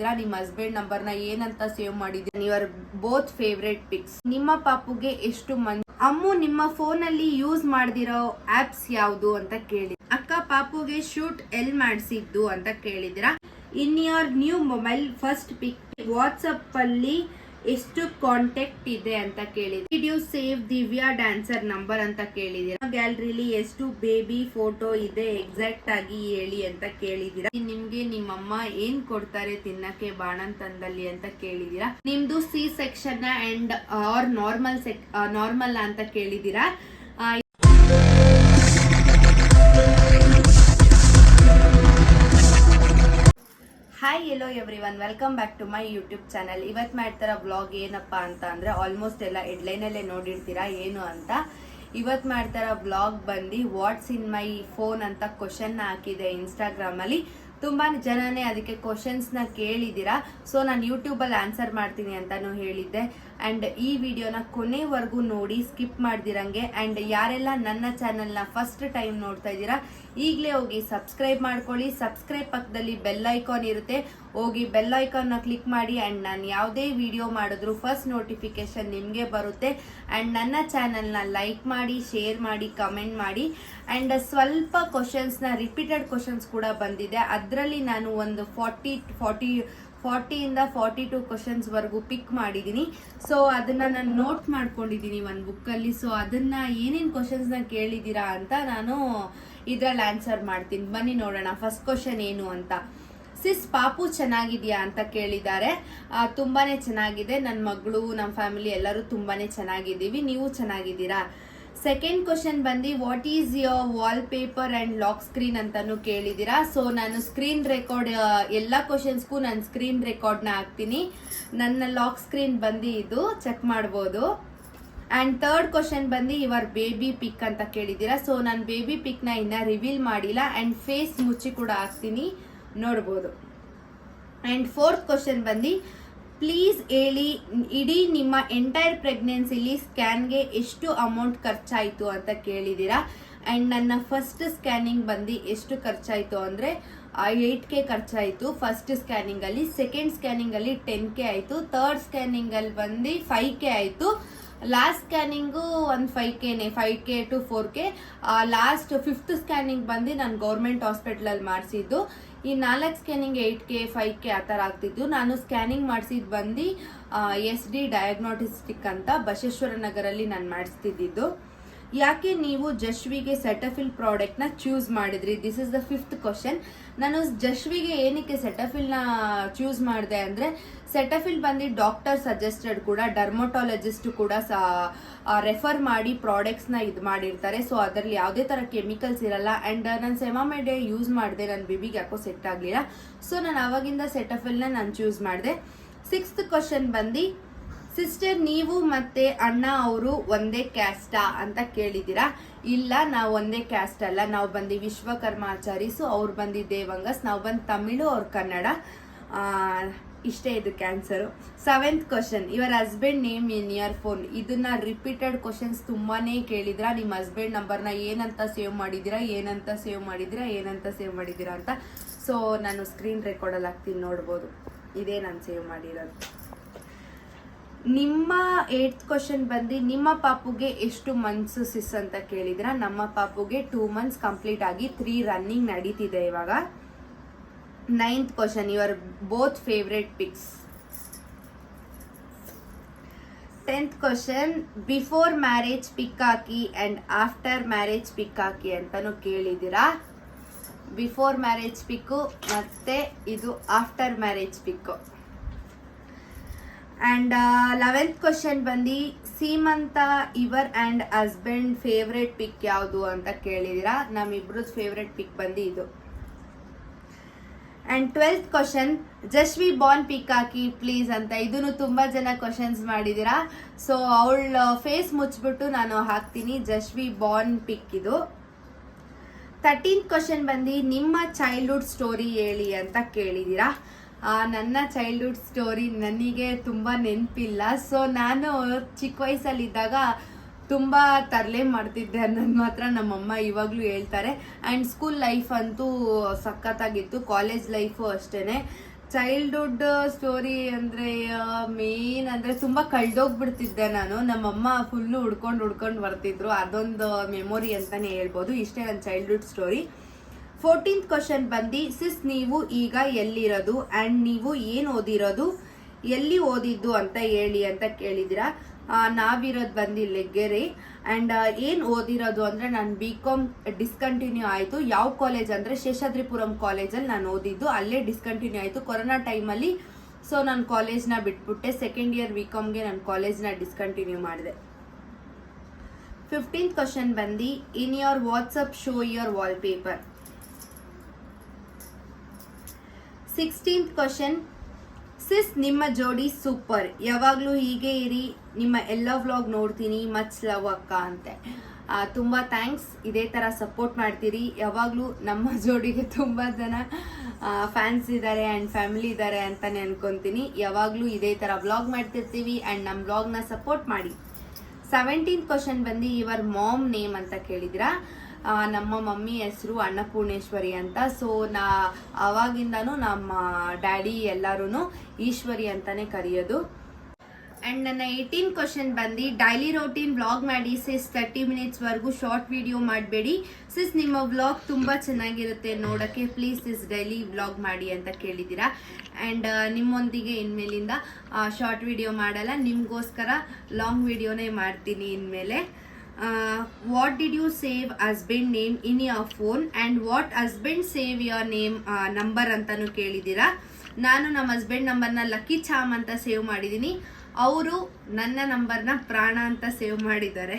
ನಿಮ್ಮ ಹಸ್ಬೆಂಡ್ ನಂಬರ್ನ ಏನಂತ ಸೇವ್ ಮಾಡಿದ್ದೀರಾ, ಯುವರ್ ಬೋತ್ ಫೇವ್ರೆಟ್ ಪಿಕ್ಸ್, ನಿಮ್ಮ ಪಾಪುಗೆ ಎಷ್ಟು ಮಂತ್, ಅಮ್ಮು ನಿಮ್ಮ ಫೋನ್ ಅಲ್ಲಿ ಯೂಸ್ ಮಾಡ್ದಿರೋ ಆಪ್ಸ್ ಯಾವುದು ಅಂತ ಕೇಳಿ, ಅಕ್ಕ ಪಾಪುಗೆ ಶೂಟ್ ಎಲ್ ಮಾಡಿಸಿದ್ದು ಅಂತ ಕೇಳಿದಿರಾ, in your new mobile first pic WhatsApp ಅಲ್ಲಿ ಎಷ್ಟು ಕಾಂಟ್ಯಾಕ್ಟ್ ಇದೆ ಅಂತ ಕೇಳಿದ್ರೆ, video save Divya dancer number ಅಂತ ಕೇಳಿದೀರಾ, ಗ್ಯಾಲರಿಲಿ ಎಷ್ಟು ಬೇಬಿ ಫೋಟೋ ಇದೆ ಎಕ್ಸಾಕ್ಟ್ ಆಗಿ ಹೇಳಿ ಅಂತ ಕೇಳಿದೀರಾ, ನಿಮ್ಗೆ ನಿಮ್ಮಮ್ಮ ಏನ್ ಕೊಡ್ತಾರೆ ತಿನ್ನಕ್ಕೆ ಬಾಣಂತನದಲ್ಲಿ ಅಂತ ಕೇಳಿದೀರಾ, ನಿಮ್ದು C section and or normal ಅಂತ ಕೇಳಿದೀರಾ. Hi hello everyone, welcome back to my YouTube channel. ಇವತ್ತು ಮಾಡ್ತಾರ ಬ್ಲಾಗ್ ಏನಪ್ಪ ಅಂತ ಅಂದ್ರೆ ಆಲ್ಮೋಸ್ಟ್ ಎಲ್ಲ ಹೆಡ್ಲೈನಲ್ಲೇ ನೋಡಿರ್ತೀರಾ ಏನು ಅಂತ. ಇವತ್ತು ಮಾಡ್ತಾರ ಬ್ಲಾಗ್ ಬಂದು ವಾಟ್ಸ್ ಇನ್ ಮೈ ಫೋನ್ ಅಂತ ಕ್ವಶನ್ ಹಾಕಿದೆ ಇನ್ಸ್ಟಾಗ್ರಾಮ್ ಅಲ್ಲಿ. ತುಂಬಾ ಜನನೇ ಅದಕ್ಕೆ ಕ್ವಶನ್ಸ್ನ ಕೇಳಿದ್ದೀರಾ. ಸೊ ನಾನು ಯೂಟ್ಯೂಬಲ್ಲಿ ಆನ್ಸರ್ ಮಾಡ್ತೀನಿ ಅಂತಾನು ಹೇಳಿದ್ದೆ. ಅಂಡ್ ಈ ವಿಡಿಯೋನ ಕೊನೆವರೆಗೂ ನೋಡಿ, ಸ್ಕಿಪ್ ಮಾಡ್ದಿರಂಗೆ. ಅಂಡ್ ಯಾರೆಲ್ಲ ನನ್ನ ಚಾನೆಲ್ನ ಫಸ್ಟ್ ಟೈಮ್ ನೋಡ್ತಾ ಇದ್ದೀರಾ, ಈಗಲೇ ಹೋಗಿ ಸಬ್ಸ್ಕ್ರೈಬ್ ಮಾಡ್ಕೊಳ್ಳಿ. ಸಬ್ಸ್ಕ್ರೈಬ್ ಪಕ್ಕದಲ್ಲಿ ಬೆಲ್ ಐಕಾನ್ ಇರುತ್ತೆ, ಹೋಗಿ ಬೆಲ್ ಐಕಾನ್ನ ಕ್ಲಿಕ್ ಮಾಡಿ. ಅಂಡ್ ನಾನು ಯಾವುದೇ ವಿಡಿಯೋ ಮಾಡಿದ್ರು ಫಸ್ಟ್ ನೋಟಿಫಿಕೇಶನ್ ನಿಮಗೆ ಬರುತ್ತೆ. ಅಂಡ್ ನನ್ನ ಚಾನೆಲ್ನ ಲೈಕ್ ಮಾಡಿ, ಶೇರ್ ಮಾಡಿ, ಕಮೆಂಟ್ ಮಾಡಿ. ಅಂಡ್ ಸ್ವಲ್ಪ ಕ್ವಶನ್ಸ್ನ ರಿಪೀಟೆಡ್ ಕ್ವಶನ್ಸ್ ಕೂಡ ಬಂದಿದೆ. ಅದರಲ್ಲಿ ನಾನು ಒಂದು 40 ಇಂದ 42 ಕ್ವಶನ್ಸ್ ವರೆಗೂ ಪಿಕ್ ಮಾಡಿದ್ದೀನಿ. ಸೊ ಅದನ್ನ ನಾನು ನೋಟ್ ಮಾಡ್ಕೊಂಡಿದ್ದೀನಿ ಒಂದು ಬುಕ್ಕಲ್ಲಿ. ಸೊ ಅದನ್ನ ಏನೇನು ಕ್ವಶನ್ಸ್ನ ಕೇಳಿದ್ದೀರಾ ಅಂತ ನಾನು ಇದ್ರಲ್ಲಿ ಆನ್ಸರ್ ಮಾಡ್ತೀನಿ. ಬನ್ನಿ ನೋಡೋಣ ಫಸ್ಟ್ ಕ್ವಶನ್ ಏನು ಅಂತ. ಸಿಸ್ ಪಾಪು ಚೆನ್ನಾಗಿದ್ಯಾ ಅಂತ ಕೇಳಿದ್ದಾರೆ. ತುಂಬಾನೇ ಚೆನ್ನಾಗಿದೆ. ನನ್ನ ಮಗಳು, ನಮ್ಮ ಫ್ಯಾಮಿಲಿ ಎಲ್ಲರೂ ತುಂಬಾನೇ ಚೆನ್ನಾಗಿದ್ದೀವಿ. ನೀವು ಚೆನ್ನಾಗಿದ್ದೀರಾ? ಸೆಕೆಂಡ್ ಕ್ವಶನ್ ಬಂದು what is your wall paper and lock screen ಅಂತಾನು ಕೇಳಿದ್ದೀರಾ. ಸೊ ನಾನು ಸ್ಕ್ರೀನ್ ರೆಕಾರ್ಡ್ ಎಲ್ಲ ಕ್ವಶನ್ಸ್ಗೂ ನಾನು ಸ್ಕ್ರೀನ್ ರೆಕಾರ್ಡ್ನ ಹಾಕ್ತೀನಿ. ನನ್ನ ಲಾಕ್ ಸ್ಕ್ರೀನ್ ಬಂದು ಇದು ಚೆಕ್ ಮಾಡ್ಬೋದು. ಅಂಡ್ ಥರ್ಡ್ ಕ್ವಶನ್ ಬಂದು ಯುವರ್ ಬೇಬಿ ಪಿಕ್ ಅಂತ ಕೇಳಿದ್ದೀರಾ. ಸೊ ನಾನು ಬೇಬಿ ಪಿಕ್ನ ಇನ್ನ ರಿವೀಲ್ ಮಾಡಿಲ್ಲ. ಅಂಡ್ ಫೇಸ್ ಮುಚ್ಚಿ ಕೂಡ ಹಾಕ್ತೀನಿ, ನೋಡ್ಬೋದು. ಅಂಡ್ ಫೋರ್ತ್ ಕ್ವಶನ್ ಬಂದು ಪ್ಲೀಸ್ ಹೇಳಿ, ಇಡೀ ನಿಮ್ಮ ಎಂಟೈರ್ ಪ್ರೆಗ್ನೆನ್ಸಿಲಿ ಸ್ಕ್ಯಾನ್ಗೆ ಎಷ್ಟು ಅಮೌಂಟ್ ಖರ್ಚಾಯಿತು ಅಂತ ಕೇಳಿದ್ದೀರಾ. ಆ್ಯಂಡ್ ನನ್ನ ಫಸ್ಟ್ ಸ್ಕ್ಯಾನಿಂಗ್ ಬಂದು ಎಷ್ಟು ಖರ್ಚಾಯಿತು ಅಂದರೆ 8K ಖರ್ಚಾಯಿತು ಫಸ್ಟ್ ಸ್ಕ್ಯಾನಿಂಗಲ್ಲಿ. ಸೆಕೆಂಡ್ ಸ್ಕ್ಯಾನಿಂಗಲ್ಲಿ 10K ಆಯಿತು. ಥರ್ಡ್ ಸ್ಕ್ಯಾನಿಂಗಲ್ಲಿ ಬಂದು 5K ಆಯಿತು. ಲಾಸ್ಟ್ ಸ್ಕ್ಯಾನಿಂಗು ಒಂದು 5K to 4K. Last fifth scanning ಬಂದು ನಾನು ಗೌರ್ಮೆಂಟ್ ಹಾಸ್ಪಿಟ್ಲಲ್ಲಿ ಮಾಡಿಸಿದ್ದು. ಈ 4 ಸ್ಕ್ಯಾನಿಂಗ್ 8K 5K ಆ ಥರ ಆಗ್ತಿದ್ದು. ನಾನು ಸ್ಕ್ಯಾನಿಂಗ್ ಮಾಡಿಸಿದ್ದು ಬಂದು SD ಡಯಾಗ್ನೋಸ್ಟಿಕ್ ಅಂತ ಬಸವೇಶ್ವರ ನಗರಲ್ಲಿ ನಾನು ಮಾಡಿಸ್ತಿದ್ದು. ಯಾಕೆ ನೀವು ಜಶ್ವಿಗೆ ಸೆಟಫಿಲ್ ಪ್ರಾಡಕ್ಟ್ನ ಚೂಸ್ ಮಾಡಿದ್ರಿ? This is the fifth question. ನಾನು ಜಶ್ವಿಗೆ ಏನಕ್ಕೆ ಸೆಟಫಿಲ್ನ ಚೂಸ್ ಮಾಡಿದೆ ಅಂದರೆ, ಸೆಟಫಿಲ್ ಬಂದು ಡಾಕ್ಟರ್ ಸಜೆಸ್ಟೆಡ್ ಕೂಡ, ಡರ್ಮಟೋಲಜಿಸ್ಟ್ ಕೂಡ ರೆಫರ್ ಮಾಡಿ ಪ್ರಾಡಕ್ಟ್ಸ್ನ ಇದು ಮಾಡಿರ್ತಾರೆ. ಸೊ ಅದರಲ್ಲಿ ಯಾವುದೇ ಥರ ಕೆಮಿಕಲ್ಸ್ ಇರಲ್ಲ. ಆ್ಯಂಡ್ ನಾನು ಸೆಮಾಮೆಡೆ ಯೂಸ್ ಮಾಡಿದೆ, ನನ್ನ ಬೇಬಿಗೆ ಯಾಕೋ ಸೆಟ್ ಆಗಲಿಲ್ಲ. ಸೊ ನಾನು ಆವಾಗಿಂದ ಸೆಟಫಿಲ್ನ ನಾನು ಚೂಸ್ ಮಾಡಿದೆ. ಸಿಕ್ಸ್ತ್ ಕ್ವಶನ್ ಬಂದು ಸಿಸ್ಟರ್ ನೀವು ಮತ್ತೆ ಅಣ್ಣ ಅವರು ಒಂದೇ ಕ್ಯಾಸ್ಟಾ ಅಂತ ಕೇಳಿದ್ದೀರಾ. ಇಲ್ಲ, ನಾವು ಒಂದೇ ಕ್ಯಾಸ್ಟ್ ಅಲ್ಲ. ನಾವು ಬಂದು ವಿಶ್ವಕರ್ಮಾಚಾರಿಸು, ಅವ್ರು ಬಂದು ದೇವಂಗಸ್, ನಾವು ಬಂದು ತಮಿಳು, ಅವ್ರು ಕನ್ನಡ. ಇಷ್ಟೇ ಇದಕ್ಕೆ answer. Seventh question your husband name in your phone. ಇದನ್ನ ರಿಪೀಟೆಡ್ ಕ್ವಶನ್ಸ್ ತುಂಬಾನೇ ಕೇಳಿದ್ರ. ನಿಮ್ಮ ಹಸ್ಬೆಂಡ್ ನಂಬರ್ನ ಏನಂತ ಸೇವ್ ಮಾಡಿದ್ದೀರಾ, ಏನಂತ ಸೇವ್ ಮಾಡಿದ್ದೀರಾ, ಏನಂತ ಸೇವ್ ಮಾಡಿದ್ದೀರಾ ಅಂತ. ಸೊ ನಾನು ಸ್ಕ್ರೀನ್ ರೆಕಾರ್ಡಲ್ಲಿ ಹಾಕ್ತೀನಿ, ನೋಡ್ಬೋದು. ಇದೇ ನಾನು ಸೇವ್ ಮಾಡಿರೋದು. ನಿಮ್ಮ 8th ಕ್ವಶನ್ ಬಂದು ನಿಮ್ಮ ಪಾಪುಗೆ ಎಷ್ಟು ಮಂತ್ಸ್ ಸಿಸ್ ಅಂತ ಕೇಳಿದ್ರ. ನಮ್ಮ ಪಾಪುಗೆ 2 months ಕಂಪ್ಲೀಟ್ ಆಗಿ 3 ರನ್ನಿಂಗ್ ನಡೀತಿದೆ ಇವಾಗ. 9th question your both favourite pics. 10th question before marriage pic ಹಾಕಿ ಅಂಡ್ ಆಫ್ಟರ್ ಮ್ಯಾರೇಜ್ ಪಿಕ್ ಹಾಕಿ ಅಂತಾನು ಕೇಳಿದ್ದೀರಾ. ಬಿಫೋರ್ ಮ್ಯಾರೇಜ್ ಪಿಕ್ಕು ಮತ್ತೆ ಇದು after marriage pic. And 11th question ಬಂದು ಸೀಮಂತ your and husband favourite pic ಯಾವುದು ಅಂತ ಕೇಳಿದ್ದೀರಾ. ನಮ್ಮಿಬ್ರದ್ದು ಫೇವ್ರೆಟ್ ಪಿಕ್ ಬಂದು ಇದು. And 12th question Jashvi born pic ಹಾಕಿ ಪ್ಲೀಸ್ ಅಂತ. ಇದನ್ನು ತುಂಬಾ ಜನ ಕ್ವಶನ್ಸ್ ಮಾಡಿದ್ದೀರಾ. ಸೊ ಅವಳ ಫೇಸ್ ಮುಚ್ಚಿಬಿಟ್ಟು ನಾನು ಹಾಕ್ತೀನಿ, ಜಶ್ವಿ ಬಾರ್ನ್ ಪಿಕ್ ಇದು. 13th ಕ್ವಶನ್ ಬಂದು ನಿಮ್ಮ ಚೈಲ್ಡ್ಹುಡ್ ಸ್ಟೋರಿ ಹೇಳಿ ಅಂತ ಕೇಳಿದ್ದೀರಾ. ನನ್ನ ಚೈಲ್ಡ್ಹುಡ್ ಸ್ಟೋರಿ ನನಗೆ ತುಂಬ ನೆನಪಿಲ್ಲ. ಸೊ ನಾನು ಚಿಕ್ಕ ವಯಸ್ಸಲ್ಲಿದ್ದಾಗ ತುಂಬ ತರಲೆ ಮಾಡ್ತಿದ್ದೆ ಅನ್ನೋದು ಮಾತ್ರ ನಮ್ಮಮ್ಮ ಇವಾಗಲೂ ಹೇಳ್ತಾರೆ. ಆ್ಯಂಡ್ ಸ್ಕೂಲ್ ಲೈಫ್ ಅಂತೂ ಸಖತ್ತಾಗಿತ್ತು, ಕಾಲೇಜ್ ಲೈಫು ಅಷ್ಟೇ. ಚೈಲ್ಡ್ಹುಡ್ ಸ್ಟೋರಿ ಅಂದರೆ ಮೇನ್ ಅಂದರೆ ತುಂಬ ಕಳ್ದೋಗ್ಬಿಡ್ತಿದ್ದೆ ನಾನು. ನಮ್ಮಮ್ಮ ಫುಲ್ಲು ಹುಡ್ಕೊಂಡು ಬರ್ತಿದ್ರು. ಅದೊಂದು ಮೆಮೊರಿ ಅಂತಲೇ ಹೇಳ್ಬೋದು. ಇಷ್ಟೇ ನನ್ನ ಚೈಲ್ಡ್ಹುಡ್ ಸ್ಟೋರಿ. 14th ಕ್ವಶನ್ ಬಂದು, ಸಿಸ್ ನೀವು ಈಗ ಎಲ್ಲಿರೋದು ಆ್ಯಂಡ್ ನೀವು ಏನು ಓದಿರೋದು, ಎಲ್ಲಿ ಓದಿದ್ದು ಅಂತ ಹೇಳಿ ಅಂತ ಕೇಳಿದ್ದೀರಾ. ನಾವಿರೋದು ಬಂದು ಲೆಗ್ಗೆರೆ. ಆ್ಯಂಡ್ ಏನು ಓದಿರೋದು ಅಂದರೆ ನಾನು BCom ಡಿಸ್ಕಂಟಿನ್ಯೂ ಆಯಿತು. ಯಾವ ಕಾಲೇಜ್ ಅಂದರೆ ಶೇಷಾದ್ರಿಪುರಂ ಕಾಲೇಜಲ್ಲಿ ನಾನು ಓದಿದ್ದು. ಅಲ್ಲೇ ಡಿಸ್ಕಂಟಿನ್ಯೂ ಆಯಿತು ಕೊರೋನಾ ಟೈಮಲ್ಲಿ. ಸೊ ನಾನು ಕಾಲೇಜ್ನ ಬಿಟ್ಬಿಟ್ಟೆ. ಸೆಕೆಂಡ್ ಇಯರ್ BComಗೆ ನಾನು ಕಾಲೇಜ್ನ ಡಿಸ್ಕಂಟಿನ್ಯೂ ಮಾಡಿದೆ. 15th ಕ್ವಶನ್ ಬಂದು, in your WhatsApp show your wallpaper. 16th question, sis ನಿಮ್ಮ ಜೋಡಿ ಸೂಪರ್, ಯಾವಾಗಲೂ ಹೀಗೆ ಇರಿ, ನಿಮ್ಮ ಎಲ್ಲ ವ್ಲಾಗ್ ನೋಡ್ತೀನಿ, ಮಚ್ ಲವ್ ಅಕ್ಕ ಅಂತೆ. ತುಂಬ ಥ್ಯಾಂಕ್ಸ್. ಇದೇ ಥರ ಸಪೋರ್ಟ್ ಮಾಡ್ತೀರಿ. ಯಾವಾಗಲೂ ನಮ್ಮ ಜೋಡಿಗೆ ತುಂಬ ಜನ ಫ್ಯಾನ್ಸ್ ಇದ್ದಾರೆ ಆ್ಯಂಡ್ ಫ್ಯಾಮಿಲಿ ಇದ್ದಾರೆ ಅಂತಲೇ ಅನ್ಕೊತೀನಿ. ಯಾವಾಗಲೂ ಇದೇ ಥರ ವ್ಲಾಗ್ ಮಾಡ್ತಿರ್ತೀವಿ ಆ್ಯಂಡ್ ನಮ್ಮ ವ್ಲಾಗ್ನ ಸಪೋರ್ಟ್ ಮಾಡಿ. 17th ಕ್ವಶನ್ ಬಂದು, ಯುವರ್ ಮಾಮ್ ನೇಮ್ ಅಂತ ಕೇಳಿದಿರಾ. ನಮ್ಮ ಮಮ್ಮಿ ಹೆಸರು ಅನ್ನಪೂರ್ಣೇಶ್ವರಿ ಅಂತ. ಸೊ ಅವಾಗಿಂದನೂ ನಮ್ಮ ಡ್ಯಾಡಿ ಎಲ್ಲರೂ ಈಶ್ವರಿ ಅಂತಾನೆ ಕರೆಯೋದು. ಆ್ಯಂಡ್ ನನ್ನ 18th ಕ್ವಶನ್ ಬಂದು, ಡೈಲಿ ರೋಟೀನ್ ವ್ಲಾಗ್ ಮಾಡಿ ಸಿಸ್, 30 ಮಿನಿಟ್ಸ್ವರೆಗೂ ಶಾರ್ಟ್ ವಿಡಿಯೋ ಮಾಡಬೇಡಿ ಸಿಸ್, ನಿಮ್ಮ ವ್ಲಾಗ್ ತುಂಬ ಚೆನ್ನಾಗಿರುತ್ತೆ ನೋಡೋಕ್ಕೆ, ಪ್ಲೀಸ್ ಸಿಸ್ ಡೈಲಿ ವ್ಲಾಗ್ ಮಾಡಿ ಅಂತ ಕೇಳಿದ್ದೀರಾ. ಆ್ಯಂಡ್ ನಿಮ್ಮೊಂದಿಗೆ ಇನ್ಮೇಲಿಂದ ಶಾರ್ಟ್ ವಿಡಿಯೋ ಮಾಡಲ್ಲ, ನಿಮಗೋಸ್ಕರ ಲಾಂಗ್ ವಿಡಿಯೋನೇ ಮಾಡ್ತೀನಿ ಇನ್ಮೇಲೆ. What did you save husband name in your phone and what husband save your name number ಅಂತಲೂ ಕೇಳಿದ್ದೀರಾ. ನಾನು ನಮ್ಮ ಹಸ್ಬೆಂಡ್ ನಂಬರ್ನ ಲಕ್ಕಿ ಚಾಮ್ ಅಂತ ಸೇವ್ ಮಾಡಿದ್ದೀನಿ. ಅವರು ನನ್ನ ನಂಬರ್ನ ಪ್ರಾಣ ಅಂತ ಸೇವ್ ಮಾಡಿದ್ದಾರೆ.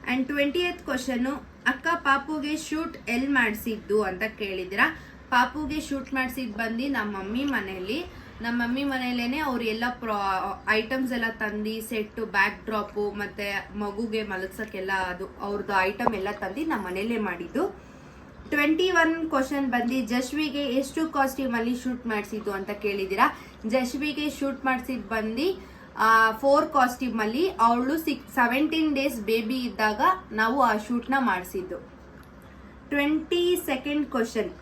ಆ್ಯಂಡ್ 20th ಕ್ವಶನ್ನು, ಅಕ್ಕ ಪಾಪುಗೆ ಶೂಟ್ ಎಲ್ಲಿ ಮಾಡಿಸಿದ್ದು ಅಂತ ಕೇಳಿದ್ದೀರಾ. ಪಾಪುಗೆ ಶೂಟ್ ಮಾಡಿಸಿದ್ದು ಬಂದು ನಮ್ಮ ಮಮ್ಮಿ ಮನೆಯಲ್ಲಿ. ನಮ್ಮ ಮಮ್ಮಿ ಮನೆಯಲ್ಲೇ ಅವ್ರು ಎಲ್ಲ ಐಟಮ್ಸ್ ಎಲ್ಲ ತಂದು, ಸೆಟ್ಟು, ಬ್ಯಾಕ್ ಡ್ರಾಪು ಮತ್ತು ಮಗುಗೆ ಮಲಗ್ಸೋಕ್ಕೆಲ್ಲ ಅದು ಅವ್ರದ್ದು ಐಟಮ್ ಎಲ್ಲ ತಂದು ನಮ್ಮ ಮನೆಯಲ್ಲೇ ಮಾಡಿದ್ದು. 21 ಕ್ವಶನ್ ಬಂದು, ಜಶ್ವಿಗೆ ಎಷ್ಟು ಕಾಸ್ಟ್ಯೂಮಲ್ಲಿ ಶೂಟ್ ಮಾಡಿಸಿದ್ದು ಅಂತ ಕೇಳಿದ್ದೀರಾ. ಜಶ್ವಿಗೆ ಶೂಟ್ ಮಾಡಿಸಿದ್ದು ಬಂದು 4 ಕಾಸ್ಟ್ಯೂಮಲ್ಲಿ. ಅವಳು 17 ಡೇಸ್ ಬೇಬಿ ಇದ್ದಾಗ ನಾವು ಆ ಶೂಟ್ನ ಮಾಡಿಸಿದ್ದು. 22nd ಕ್ವಶನ್,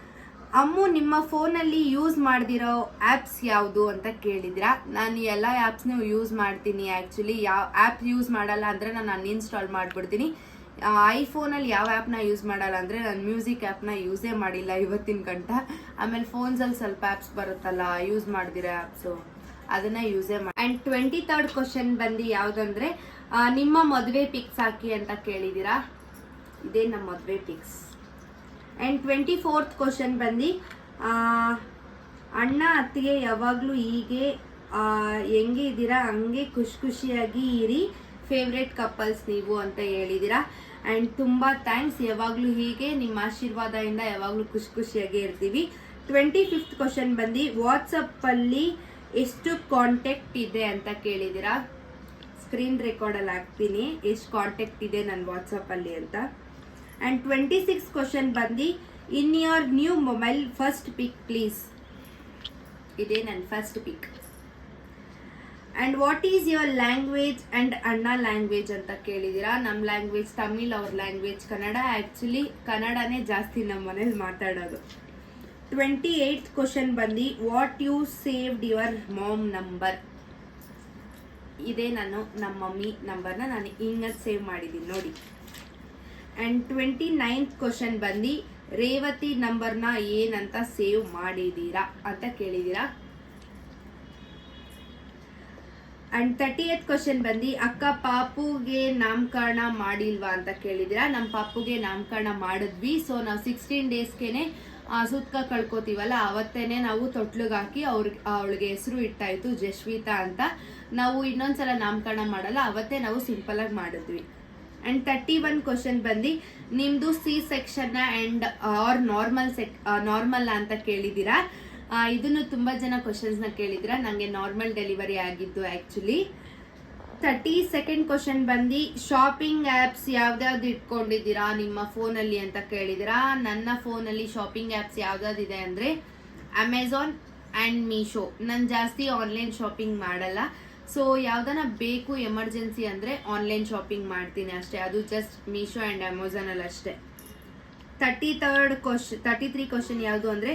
ಅಮ್ಮು ನಿಮ್ಮ ಫೋನಲ್ಲಿ ಯೂಸ್ ಮಾಡ್ದಿರೋ ಆ್ಯಪ್ಸ್ ಯಾವುದು ಅಂತ ಕೇಳಿದ್ರಾ. ನಾನು ಎಲ್ಲ ಆ್ಯಪ್ಸ್ನೂ ಯೂಸ್ ಮಾಡ್ತೀನಿ. ಆ್ಯಕ್ಚುಲಿ ಯಾವ ಆ್ಯಪ್ ಯೂಸ್ ಮಾಡಲ್ಲ ಅಂದರೆ ನಾನು ಅನ್ಇನ್ಸ್ಟಾಲ್ ಮಾಡಿಬಿಡ್ತೀನಿ. ಐಫೋನಲ್ಲಿ ಯಾವ ಆ್ಯಪ್ನ ಯೂಸ್ ಮಾಡಲ್ಲ ಅಂದರೆ ನಾನು ಮ್ಯೂಸಿಕ್ ಆ್ಯಪ್ನ ಯೂಸೇ ಮಾಡಿಲ್ಲ ಇವತ್ತಿನ ಗಂಟ. ಆಮೇಲೆ ಫೋನ್ಸಲ್ಲಿ ಸ್ವಲ್ಪ ಆ್ಯಪ್ಸ್ ಬರುತ್ತಲ್ಲ ಯೂಸ್ ಮಾಡ್ದಿರೋ ಆ್ಯಪ್ಸು, ಅದನ್ನು ಯೂಸೇ ಮಾಡಿ. ಆ್ಯಂಡ್ 23rd ಕ್ವಶನ್ ಬಂದು ಯಾವುದಂದರೆ, ನಿಮ್ಮ ಮದುವೆ ಪಿಕ್ಸ್ ಹಾಕಿ ಅಂತ ಕೇಳಿದ್ದೀರಾ. ಇದೇ ನಮ್ಮ ಮದುವೆ ಪಿಕ್ಸ್. ಆ್ಯಂಡ್ 24th ಕ್ವಶನ್ ಬಂದು, ಅಣ್ಣ ಅತ್ತಿಗೆ ಯಾವಾಗಲೂ ಹೀಗೆ ಹೆಂಗೆ ಇದ್ದೀರಾ ಹಂಗೆ ಖುಷಿಯಾಗಿ ಇರಿ, ಫೇವ್ರೆಟ್ ಕಪಲ್ಸ್ ನೀವು ಅಂತ ಹೇಳಿದ್ದೀರಾ. ಆ್ಯಂಡ್ ತುಂಬ ಥ್ಯಾಂಕ್ಸ್. ಯಾವಾಗಲೂ ಹೀಗೆ ನಿಮ್ಮ ಆಶೀರ್ವಾದದಿಂದ ಯಾವಾಗಲೂ ಖುಷಿಯಾಗಿ ಇರ್ತೀವಿ. 25th ಕ್ವಶನ್ ಬಂದು, ವಾಟ್ಸಪ್ಪಲ್ಲಿ ಎಷ್ಟು ಕಾಂಟ್ಯಾಕ್ಟ್ ಇದೆ ಅಂತ ಕೇಳಿದ್ದೀರಾ. ಸ್ಕ್ರೀನ್ ರೆಕಾರ್ಡಲ್ಲಿ ಹಾಕ್ತೀನಿ ಎಷ್ಟು ಕಾಂಟ್ಯಾಕ್ಟ್ ಇದೆ ನನ್ನ ವಾಟ್ಸಪ್ಪಲ್ಲಿ ಅಂತ. ಆ್ಯಂಡ್ 26th ಕ್ವಶನ್ ಬಂದು, in your new mobile first pick please. ಇದೇ ನನ್ನ first pick. And what is your language and ಅಣ್ಣ ಲ್ಯಾಂಗ್ವೇಜ್ ಅಂತ ಕೇಳಿದ್ದೀರಾ. ನಮ್ಮ ಲ್ಯಾಂಗ್ವೇಜ್ ತಮಿಳ್, ಅವ್ರ ಲ್ಯಾಂಗ್ವೇಜ್ ಕನ್ನಡ. ಆ್ಯಕ್ಚುಲಿ ಕನ್ನಡನೇ ಜಾಸ್ತಿ ನಮ್ಮ ಮನೇಲಿ ಮಾತಾಡೋದು. 28th ಕ್ವಶನ್ ಬಂದು, what you saved your mom number. ಇದೇ ನಾನು ನಮ್ಮ ಮಮ್ಮಿ ನಂಬರ್ನ ನಾನು ಹಿಂಗೆ ಸೇವ್ ಮಾಡಿದ್ದೀನಿ ನೋಡಿ. ಆ್ಯಂಡ್ 29th ಕ್ವಶನ್ ಬಂದು, ರೇವತಿ ನಂಬರ್ನ ಏನಂತ ಸೇವ್ ಮಾಡಿದ್ದೀರಾ ಅಂತ ಕೇಳಿದ್ದೀರಾ. ಆ್ಯಂಡ್ 30th ಕ್ವಶನ್ ಬಂದು, ಅಕ್ಕ ಪಾಪುಗೆ ನಾಮಕರಣ ಮಾಡಿಲ್ವಾ ಅಂತ ಕೇಳಿದ್ದೀರಾ. ನಮ್ಮ ಪಾಪುಗೆ ನಾಮಕರಣ ಮಾಡಿದ್ವಿ. ಸೊ ನಾವು 16 ಡೇಸ್ಗೆ ಸುತ್ತ ಕಳ್ಕೊತೀವಲ್ಲ, ಅವತ್ತೇನೆ ನಾವು ತೊಟ್ಲಿಗೆ ಹಾಕಿ ಅವಳಿಗೆ ಹೆಸರು ಇಟ್ಟಾಯಿತು ಜಶ್ವಿತಾ ಅಂತ. ನಾವು ಇನ್ನೊಂದ್ಸಲ ನಾಮಕರಣ ಮಾಡಲ್ಲ, ಅವತ್ತೇ ನಾವು ಸಿಂಪಲಾಗಿ ಮಾಡಿದ್ವಿ. ಆ್ಯಂಡ್ 31 ಕ್ವಶನ್ ಬಂದು, ನಿಮ್ಮದು C-ಸೆಕ್ಷನ್ನ ಆ್ಯಂಡ್ ಆರ್ ನಾರ್ಮಲ್ ಅಂತ ಕೇಳಿದ್ದೀರಾ. ಇದನ್ನು ತುಂಬ ಜನ ಕ್ವಶನ್ಸ್ನ ಕೇಳಿದ್ದೀರಾ. ನನಗೆ ನಾರ್ಮಲ್ ಡೆಲಿವರಿ ಆಗಿದ್ದು ಆ್ಯಕ್ಚುಲಿ. 32nd ಕ್ವಶನ್ ಬಂದು, ಶಾಪಿಂಗ್ ಆ್ಯಪ್ಸ್ ಯಾವ್ದಾವ್ದು ಇಟ್ಕೊಂಡಿದ್ದೀರಾ ನಿಮ್ಮ ಫೋನಲ್ಲಿ ಅಂತ ಕೇಳಿದ್ದೀರಾ. ನನ್ನ ಫೋನಲ್ಲಿ ಶಾಪಿಂಗ್ ಆ್ಯಪ್ಸ್ ಯಾವ್ದಾವ್ದಿದೆ ಅಂದರೆ ಅಮೆಝಾನ್ ಆ್ಯಂಡ್ ಮೀಶೋ. ನಾನು ಜಾಸ್ತಿ ಆನ್ಲೈನ್ ಶಾಪಿಂಗ್ ಮಾಡಲ್ಲ. ಸೊ ಯಾವ್ದಾನ ಬೇಕು ಎಮರ್ಜೆನ್ಸಿ ಅಂದರೆ ಆನ್ಲೈನ್ ಶಾಪಿಂಗ್ ಮಾಡ್ತೀನಿ ಅಷ್ಟೇ. ಅದು ಜಸ್ಟ್ ಮೀಶೋ ಆ್ಯಂಡ್ ಅಮೆಝಾನಲ್ಲಿ ಅಷ್ಟೇ. 33 ಕ್ವಶನ್ ಯಾವುದು ಅಂದರೆ,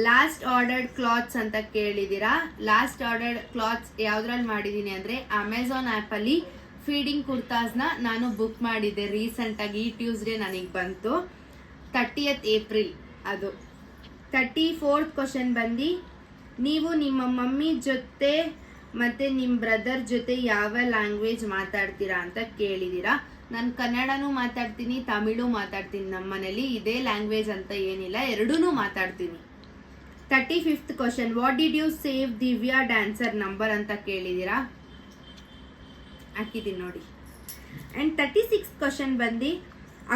ಲಾಸ್ಟ್ ಆರ್ಡರ್ಡ್ ಕ್ಲಾತ್ಸ್ ಅಂತ ಕೇಳಿದ್ದೀರಾ. ಲಾಸ್ಟ್ ಆರ್ಡರ್ಡ್ ಕ್ಲಾತ್ಸ್ ಯಾವ್ದ್ರಲ್ಲಿ ಮಾಡಿದ್ದೀನಿ ಅಂದರೆ ಅಮೆಝಾನ್ ಆ್ಯಪಲ್ಲಿ ಫೀಡಿಂಗ್ ಕುರ್ತಾಸ್ನ ನಾನು ಬುಕ್ ಮಾಡಿದ್ದೆ ರೀಸೆಂಟಾಗಿ. ಈ ಟ್ಯೂಸ್ಡೇ ನನಗೆ ಬಂತು 30th ಏಪ್ರಿಲ್. ಅದು 34th ಕ್ವಶನ್ ಬಂದು ನೀವು ನಿಮ್ಮ ಮಮ್ಮಿ ಜೊತೆ ಮತ್ತು ನಿಮ್ಮ ಬ್ರದರ್ ಜೊತೆ ಯಾವ ಲ್ಯಾಂಗ್ವೇಜ್ ಮಾತಾಡ್ತೀರಾ ಅಂತ ಕೇಳಿದ್ದೀರಾ. ನಾನು ಕನ್ನಡನೂ ಮಾತಾಡ್ತೀನಿ, ತಮಿಳು ಮಾತಾಡ್ತೀನಿ. ನಮ್ಮ ಮನೇಲಿ ಇದೇ ಲ್ಯಾಂಗ್ವೇಜ್ ಅಂತ ಏನಿಲ್ಲ, ಎರಡೂ ಮಾತಾಡ್ತೀನಿ. 35th question what did you save Divya dancer number ಅಂತ ಕೇಳಿದ್ದೀರಾ. ಹಾಕಿದ್ದೀನಿ ನೋಡಿ. ಆ್ಯಂಡ್ 36th ಕ್ವಶನ್ ಬಂದು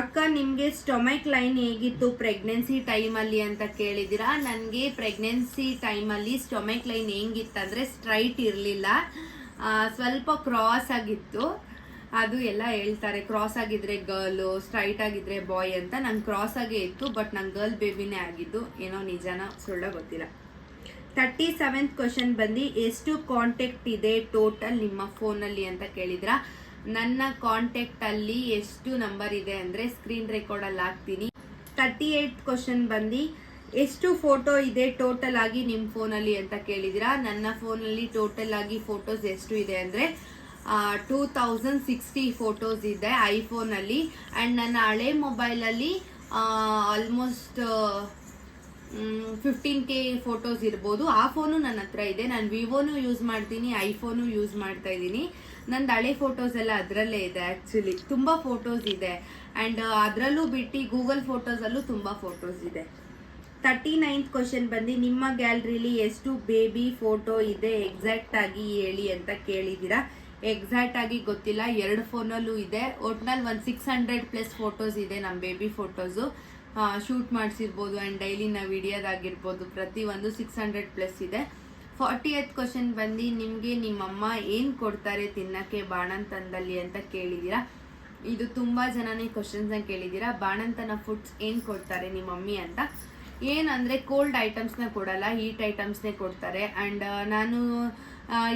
ಅಕ್ಕ ನಿಮಗೆ ಸ್ಟೊಮಕ್ ಲೈನ್ ಹೇಗಿತ್ತು ಪ್ರೆಗ್ನೆನ್ಸಿ ಟೈಮಲ್ಲಿ ಅಂತ ಕೇಳಿದ್ದೀರಾ. ನನಗೆ ಪ್ರೆಗ್ನೆನ್ಸಿ ಟೈಮಲ್ಲಿ ಸ್ಟೊಮಕ್ ಲೈನ್ ಹೆಂಗಿತ್ತಂದರೆ ಸ್ಟ್ರೈಟ್ ಇರಲಿಲ್ಲ, ಸ್ವಲ್ಪ ಕ್ರಾಸ್ ಆಗಿತ್ತು. ಅದು ಎಲ್ಲ ಹೇಳ್ತಾರೆ ಕ್ರಾಸ್ ಆಗಿದ್ರೆ ಗರ್ಲು, ಸ್ಟ್ರೈಟ್ ಆಗಿದ್ರೆ ಬಾಯ್ ಅಂತ. ನಂಗೆ ಕ್ರಾಸ್ ಆಗೇ ಇತ್ತು, ಬಟ್ ನಂಗೆ ಗರ್ಲ್ ಬೇಬಿನೇ ಆಗಿದ್ದು. ಏನೋ ನಿಜಾನ ಸುಳ್ಳ ಗೊತ್ತಿಲ್ಲ. 37th ಕ್ವಶನ್ ಬಂದು ಎಷ್ಟು ಕಾಂಟ್ಯಾಕ್ಟ್ ಇದೆ ಟೋಟಲ್ ನಿಮ್ಮ ಫೋನಲ್ಲಿ ಅಂತ ಕೇಳಿದ್ರ. ನನ್ನ ಕಾಂಟ್ಯಾಕ್ಟ್ ಅಲ್ಲಿ ಎಷ್ಟು ನಂಬರ್ ಇದೆ ಅಂದರೆ ಸ್ಕ್ರೀನ್ ರೆಕಾರ್ಡಲ್ಲಿ ಹಾಕ್ತೀನಿ. 38th ಕ್ವಶನ್ ಬಂದು ಎಷ್ಟು ಫೋಟೋ ಇದೆ ಟೋಟಲ್ ಆಗಿ ನಿಮ್ಮ ಫೋನಲ್ಲಿ ಅಂತ ಕೇಳಿದಿರಾ. ನನ್ನ ಫೋನಲ್ಲಿ ಟೋಟಲ್ ಆಗಿ ಫೋಟೋಸ್ ಎಷ್ಟು ಇದೆ ಅಂದರೆ 2060 ಫೋಟೋಸ್ ಇದೆ ಐಫೋನಲ್ಲಿ. ಆ್ಯಂಡ್ ನನ್ನ ಹಳೆ ಮೊಬೈಲಲ್ಲಿ ಆಲ್ಮೋಸ್ಟ್ 15K ಫೋಟೋಸ್ ಇರ್ಬೋದು. ಆ ಫೋನು ನನ್ನ ಹತ್ರ ಇದೆ. ನಾನು ವಿವೋನು ಯೂಸ್ ಮಾಡ್ತೀನಿ, ಐಫೋನು ಯೂಸ್ ಮಾಡ್ತಾ ಇದ್ದೀನಿ. ನಂದು ಹಳೆ ಫೋಟೋಸ್ ಎಲ್ಲ ಅದರಲ್ಲೇ ಇದೆ. ಆ್ಯಕ್ಚುಲಿ ತುಂಬ ಫೋಟೋಸ್ ಇದೆ. ಆ್ಯಂಡ್ ಅದರಲ್ಲೂ ಬಿಟ್ಟು ಗೂಗಲ್ ಫೋಟೋಸಲ್ಲೂ ತುಂಬ ಫೋಟೋಸ್ ಇದೆ. 39th ಕ್ವಶನ್ ಬಂದು ನಿಮ್ಮ ಗ್ಯಾಲರಿಲಿ ಎಷ್ಟು ಬೇಬಿ ಫೋಟೋ ಇದೆ ಎಕ್ಸಾಕ್ಟ್ ಆಗಿ ಹೇಳಿ ಅಂತ ಕೇಳಿದ್ದೀರಾ. ಎಕ್ಸಾಕ್ಟ್ ಆಗಿ ಗೊತ್ತಿಲ್ಲ, 2 ಫೋನಲ್ಲೂ ಇದೆ. ಒಟ್ನಲ್ಲಿ ಒಂದು 600+ ಫೋಟೋಸ್ ಇದೆ ನಮ್ಮ ಬೇಬಿ ಫೋಟೋಸು. ಶೂಟ್ ಮಾಡಿಸಿರ್ಬೋದು ಆ್ಯಂಡ್ ಡೈಲಿ ನಾವು ವಿಡಿಯೋದಾಗಿರ್ಬೋದು, ಪ್ರತಿಯೊಂದು 600+ ಇದೆ. 40th ಕ್ವಶನ್ ಬಂದು ನಿಮಗೆ ನಿಮ್ಮಮ್ಮ ಏನು ಕೊಡ್ತಾರೆ ತಿನ್ನಕ್ಕೆ ಬಾಣಂತನದಲ್ಲಿ ಅಂತ ಕೇಳಿದ್ದೀರಾ. ಇದು ತುಂಬ ಜನನೇ ಕ್ವಶನ್ಸ್ನ ಕೇಳಿದ್ದೀರಾ. ಬಾಣಂತನ ಫುಡ್ಸ್ ಏನು ಕೊಡ್ತಾರೆ ನಿಮ್ಮ ಮಮ್ಮಿ ಅಂತ. ಏನಂದರೆ ಕೋಲ್ಡ್ ಐಟಮ್ಸ್ನ ಕೊಡಲ್ಲ, ಹೀಟ್ ಐಟಮ್ಸ್ನೇ ಕೊಡ್ತಾರೆ. ಆ್ಯಂಡ್ ನಾನು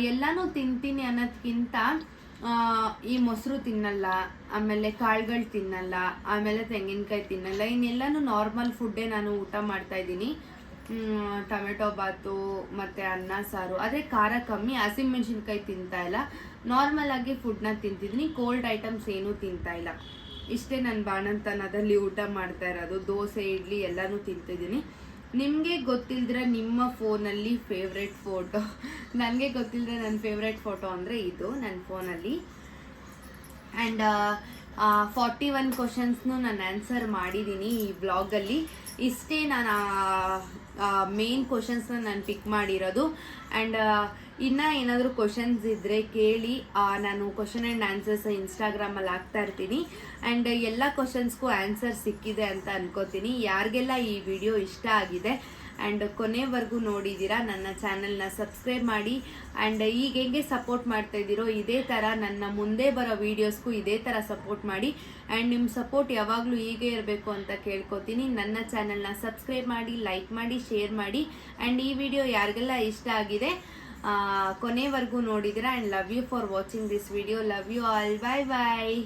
ಎಲ್ಲನೂ ತಿಂತೀನಿ ಅನ್ನೋದಕ್ಕಿಂತ ಈ ಮೊಸರು ತಿನ್ನಲ್ಲ, ಆಮೇಲೆ ಕಾಳುಗಳು ತಿನ್ನಲ್ಲ, ಆಮೇಲೆ ತೆಂಗಿನಕಾಯಿ ತಿನ್ನಲ್ಲ. ಇನ್ನೆಲ್ಲನೂ ನಾರ್ಮಲ್ ಫುಡ್ಡೇ ನಾನು ಊಟ ಮಾಡ್ತಾ ಇದ್ದೀನಿ. ಟೊಮೆಟೊ ಬಾತು ಮತ್ತು ಅನ್ನ ಸಾರು, ಅದೇ ಖಾರ ಕಮ್ಮಿ. ಹಸಿಮೆಣ್ಸಿನ್ಕಾಯಿ ತಿಂತಾ ಇಲ್ಲ, ನಾರ್ಮಲ್ ಆಗಿ ಫುಡ್ನ ತಿಂತಿದ್ದೀನಿ. ಕೋಲ್ಡ್ ಐಟಮ್ಸ್ ಏನೂ ತಿಂತಾ ಇಲ್ಲ. ಇಷ್ಟೇ ನನ್ನ ಬಾಣಂತನದಲ್ಲಿ ಊಟ ಮಾಡ್ತಾ ಇರೋದು. ದೋಸೆ, ಇಡ್ಲಿ ಎಲ್ಲನೂ ತಿಂತಿದ್ದೀನಿ. ನಿಮಗೆ ಗೊತ್ತಿಲ್ಲದ್ರೆ ನಿಮ್ಮ ಫೋನಲ್ಲಿ ಫೇವ್ರೆಟ್ ಫೋಟೋ, ನನಗೆ ಗೊತ್ತಿಲ್ಲದ್ರೆ ನನ್ನ ಫೇವ್ರೆಟ್ ಫೋಟೋ ಅಂದರೆ ಇದು ನನ್ನ ಫೋನಲ್ಲಿ. ಆ್ಯಂಡ್ 41 ಕ್ವಶನ್ಸ್ನು ನಾನು ಆನ್ಸರ್ ಮಾಡಿದ್ದೀನಿ ಈ ವ್ಲಾಗಲ್ಲಿ. ಇಷ್ಟೇ ನಾನು ಮೇನ್ ಕ್ವಶನ್ಸ್ನ ನಾನು ಪಿಕ್ ಮಾಡಿರೋದು. ಆ್ಯಂಡ್ ಇನ್ನೂ ಏನಾದರೂ ಕ್ವಶನ್ಸ್ ಇದ್ದರೆ ಕೇಳಿ, ನಾನು ಕ್ವಶನ್ ಆ್ಯಂಡ್ ಆನ್ಸರ್ಸ್ ಇನ್ಸ್ಟಾಗ್ರಾಮಲ್ಲಿ ಹಾಕ್ತಾ ಇರ್ತೀನಿ. ಆ್ಯಂಡ್ ಎಲ್ಲ ಕ್ವಶನ್ಸ್ಗೂ ಆನ್ಸರ್ ಸಿಕ್ಕಿದೆ ಅಂತ ಅನ್ಕೋತೀನಿ. ಯಾರಿಗೆಲ್ಲ ಈ ವಿಡಿಯೋ ಇಷ್ಟ ಆಗಿದೆ ಆ್ಯಂಡ್ ಕೊನೆವರೆಗೂ ನೋಡಿದ್ದೀರಾ, ನನ್ನ ಚಾನಲ್ನ ಸಬ್ಸ್ಕ್ರೈಬ್ ಮಾಡಿ. ಆ್ಯಂಡ್ ಈಗ ಹೆಂಗೆ ಸಪೋರ್ಟ್ ಮಾಡ್ತಾ ಇದ್ದೀರೋ ಇದೇ ಥರ ನನ್ನ ಮುಂದೆ ಬರೋ ವೀಡಿಯೋಸ್ಗೂ ಇದೇ ಥರ ಸಪೋರ್ಟ್ ಮಾಡಿ. ಆ್ಯಂಡ್ ನಿಮ್ಮ ಸಪೋರ್ಟ್ ಯಾವಾಗಲೂ ಹೀಗೆ ಇರಬೇಕು ಅಂತ ಕೇಳ್ಕೊತೀನಿ. ನನ್ನ ಚಾನಲ್ನ ಸಬ್ಸ್ಕ್ರೈಬ್ ಮಾಡಿ, ಲೈಕ್ ಮಾಡಿ, ಶೇರ್ ಮಾಡಿ. ಆ್ಯಂಡ್ ಈ ವಿಡಿಯೋ ಯಾರಿಗೆಲ್ಲ ಇಷ್ಟ ಆಗಿದೆ ಕೊನೆವರೆಗೂ ನೋಡಿದ್ದೀರಾ. And love you for watching this video. Love you all. Bye bye.